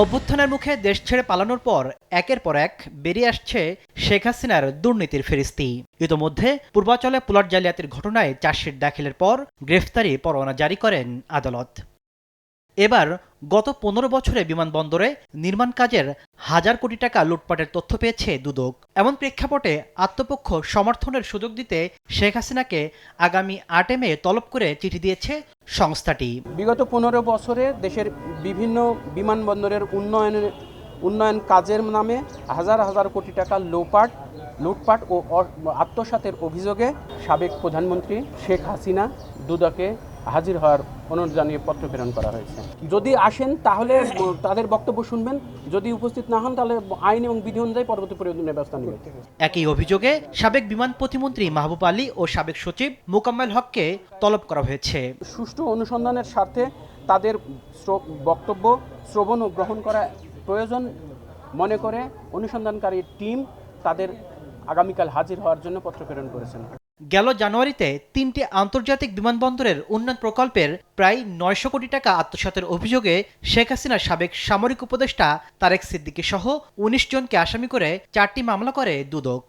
অভ্যুত্থানের মুখে দেশ ছেড়ে পালানোর পর একের পর এক বেরিয়ে আসছে শেখ হাসিনার দুর্নীতির ফেরিস্তি। ইতোমধ্যে পূর্বাচলে প্লট জালিয়াতির ঘটনায় চার্জশিট দাখিলের পর গ্রেফতারি পরোয়ানা জারি করেন আদালত। এবার গত ১৫ বছরে বিমানবন্দরে নির্মাণ কাজের হাজার কোটি টাকা লুটপাটের তথ্য পেয়েছে দুদক। এমন প্রেক্ষাপটে আত্মপক্ষ সমর্থনের সুযোগ দিতে শেখ হাসিনাকে আগামী ৮ মে তলব করে চিঠি দিয়েছে সংস্থাটি। বিগত ১৫ বছরে দেশের বিভিন্ন বিমানবন্দরের উন্নয়ন কাজের নামে হাজার হাজার কোটি টাকা লুটপাট ও আত্মসাতের অভিযোগে সাবেক প্রধানমন্ত্রী শেখ হাসিনা দুদকে হাজির হওয়ার অনুরোধ জানিয়ে পত্র প্রেরণ করা হয়েছে। যদি আসেন তাহলে তাদের বক্তব্য শুনবেন, যদি উপস্থিত না হন তাহলে আইন এবং বিধি অনুযায়ী পরবর্তী প্রয়োজনীয় ব্যবস্থা নেবেন। একই অভিযোগে সাবেক বিমান প্রতিমন্ত্রী মাহবুব আলী ও সাবেক সচিব মোকাম্মেল হককে তলব করা হয়েছে। সুষ্ঠু অনুসন্ধানের স্বার্থে তাদের বক্তব্য শ্রবণ ও গ্রহণ করা প্রয়োজন মনে করে অনুসন্ধানকারী টিম তাদের আগামীকাল হাজির হওয়ার জন্য পত্র প্রেরণ করেছেন। গেল জানুয়ারিতে ৩টি আন্তর্জাতিক বিমানবন্দরের উন্নয়ন প্রকল্পের প্রায় ৯০০ কোটি টাকা আত্মসাতের অভিযোগে শেখ হাসিনার সাবেক সামরিক উপদেষ্টা তারেক সিদ্দিকী সহ ১৯ জনকে আসামি করে ৪টি মামলা করে দুদক।